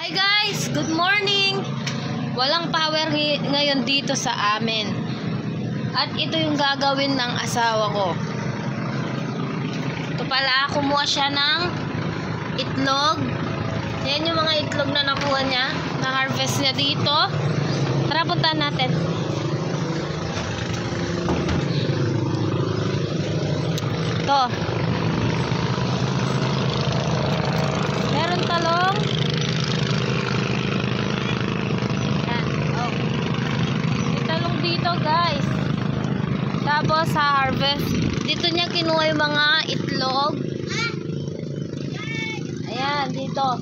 Hi guys! Good morning! Walang power ngayon dito sa amin. At ito yung gagawin ng asawa ko. Ito pala, kumuha siya ng itlog. Yan yung mga itlog na nakuha niya. Na-harvest niya dito. Tara, puntahan natin. Ito. Meron talong. Yan. Oh. May talong dito, guys. Tapos sa harvest, dito niya kinuha yung mga itlog. Ayan, dito.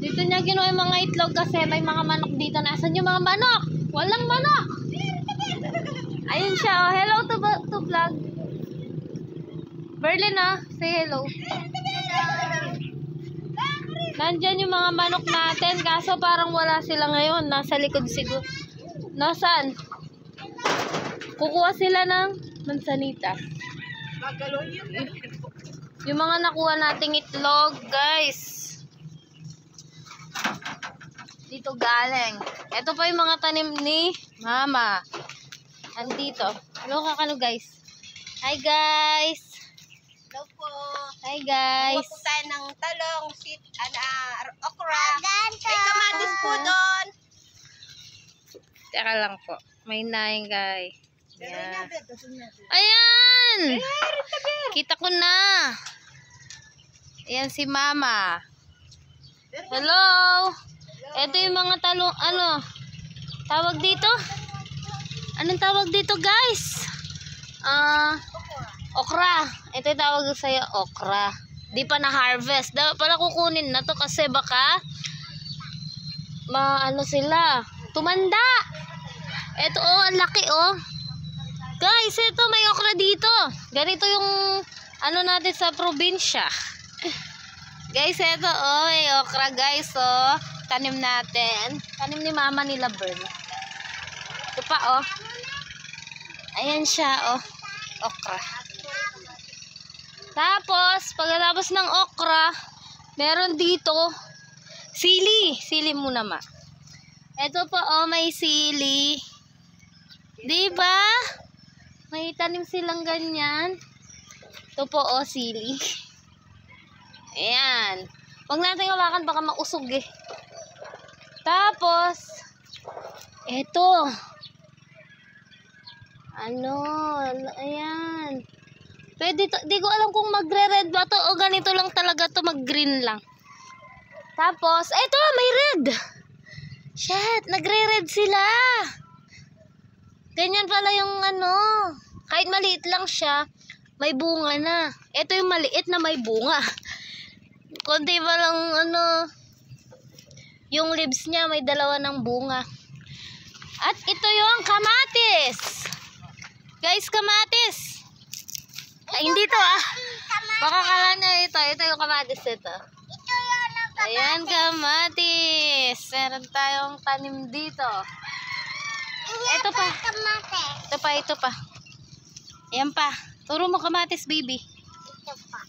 Dito niya kinuha yung mga itlog kasi may mga manok dito. Nasaan yung mga manok? Walang manok. Ayun siya, oh. Hello to vlog. Berlin, ah. Say hello. Nandyan yung mga manok natin. Kaso parang wala sila ngayon. Nasa likod siguro. Nasaan? Kukuha sila ng mansanita. Yung mga nakuha nating itlog, guys. Dito galing. Ito pa yung mga tanim ni Mama. Andito. Hello kakano, guys. Hi, guys. Hello po. Hi, guys. Kuha po tayo ng talong, okra. May kamatis po doon. Teka lang po. May naing, guys. Ayan. Ayan! Kita ko na. Ayan si Mama. Hello! Ito yung mga talong, tawag dito? Anong tawag dito, guys? Okra. Ito yung tawag sa'yo, okra. Di pa na-harvest. Dapat pala kukunin na to kasi baka sila. Tumanda. Ito, oh, ang laki, oh. Guys, ito, may okra dito. Ganito yung, natin sa probinsya. Guys, ito, oh, may okra, guys, oh. Tanim natin. Tanim ni Mama nila, Bern. Ito pa, oh. Ayan siya, oh. Okra. Tapos, pagkatapos ng okra, meron dito, sili. Sili muna, Ma. Ito po, oh, may sili. Diba? May tanim silang ganyan. Ito po, oh, sili. Ayan. Huwag natin hawakan, baka mausog eh. Tapos, ito. Ayan. Pwede to, di ko alam kung magre-red ba to o ganito lang talaga to, mag-green lang. Tapos, eto, may red. Shit, nagre-red sila. Ganyan pala yung kahit maliit lang siya, may bunga na. Ito yung maliit na may bunga. Kunti pa lang yung leaves niya may dalawa ng bunga. At ito yung kamatis. Guys, kamatis. Ay, hindi to baka kala niya ito. Ito yung kamatis ito. Ayan, kamatis. Meron tayong tanim dito. Ito pa. Ito pa. Ayan pa. Turo mo kamatis, baby. Ito pa.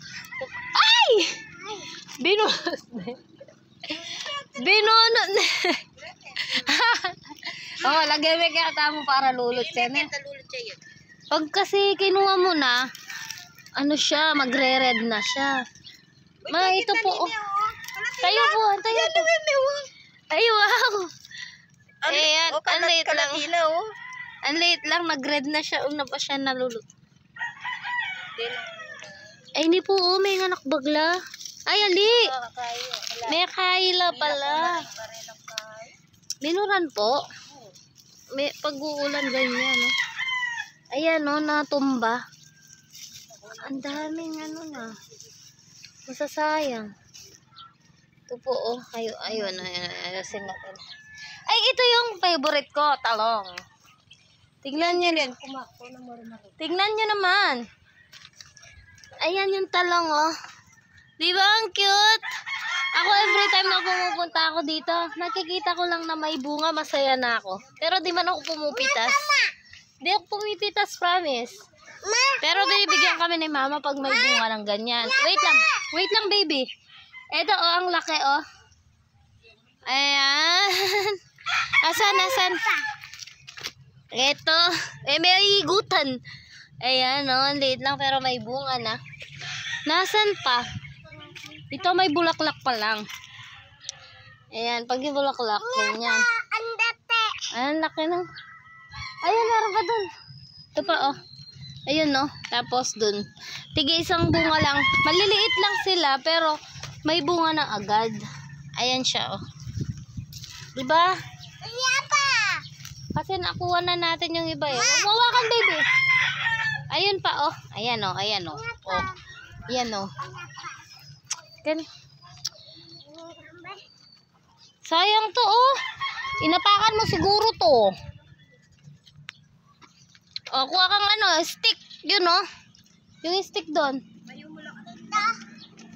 Ay! Binunot na. Oh, lagyan mo kaya mo para lulot siya na. Pag kasi kinuha mo na, siya, magre-red na siya. Ito po. Tayo po. Ay, wow. Ayan, ang liit lang. Ang liit lang, nag-red na siya. Una pa siya nalulot. Ay, hindi po, may anak bagla. Ay, ali. May kaila pala. Minuran po. May pag-uulan ganyan, no? Ayan, no, natumba. Ang daming masasayang. Ito po, oh. Ayun. Ay, ito yung favorite ko, talong. Tignan nyo din. Tignan nyo naman. Ayan yung talong, oh. Diba ang cute? Ako every time na pumupunta ako dito, nakikita ko lang na may bunga, masaya na ako. Pero di man ako pumupitas. Di ako pumipitas, promise. Pero binibigyan kami ni Mama pag may bunga ng ganyan. Wait lang, baby. Ito, oh, ang laki, oh. Ayan. Asan? Ito. May igutan. Ayan, no. Ang liit lang pero may bunga na. Nasaan pa? Ito may bulaklak pa lang. Ayan, pag yung bulaklak, ganyan. Ayan, laki ng... Ayun, meron pa dun. Ito pa, oh. Ayun, no. Tapos dun. Tige isang bunga lang. Maliliit lang sila, pero may bunga na agad. Ayan siya, oh. Diba? Kasi nakuha na natin yung iba, eh. Mawakan, baby. Ayun pa, oh. Ayan, oh. Ayan, oh. Oh. Ayan, oh. Ganun. Sayang to, oh. Inapakan mo siguro to. Oh, kuha kang stick. Yun, oh. Yung stick doon.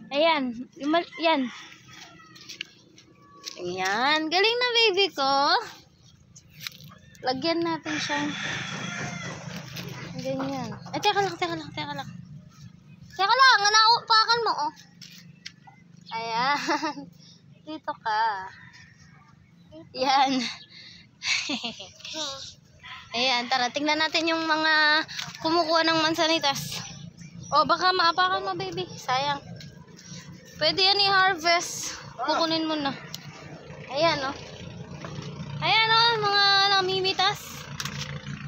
Ayan. Yan. Ayan. Galing na, baby ko. Lagyan natin siya. Ganyan. Ay, teka lang. Teka lang. Naupakan mo, oh. Ayan. Dito ka. Yan. Ayan, tara, tingnan natin yung mga kumukuha ng mansanitas. O, baka maapakan mo, baby. Sayang. Pwede yan i-harvest. Kukunin mo na. Ayan, o. Ayan, o, mga namimitas.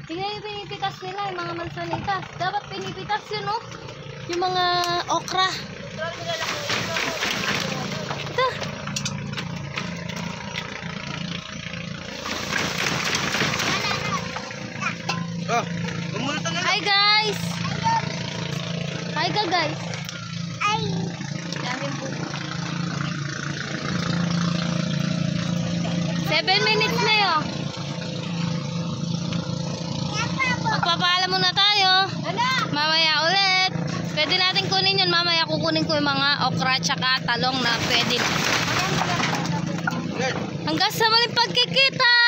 Tingnan yung pinipitas nila, yung mga mansanitas. Dapat pinipitas yun, o. Yung mga okra. Ito. Hi guys! Hi ka guys! Ay! Daming po. 7 minutes na yun. Magpapaalam muna tayo. Mamaya ulit. Pwede natin kunin yun. Mamaya kukunin ko yung mga okra tsaka talong na pwede na. Hanggang sa maling pagkikita!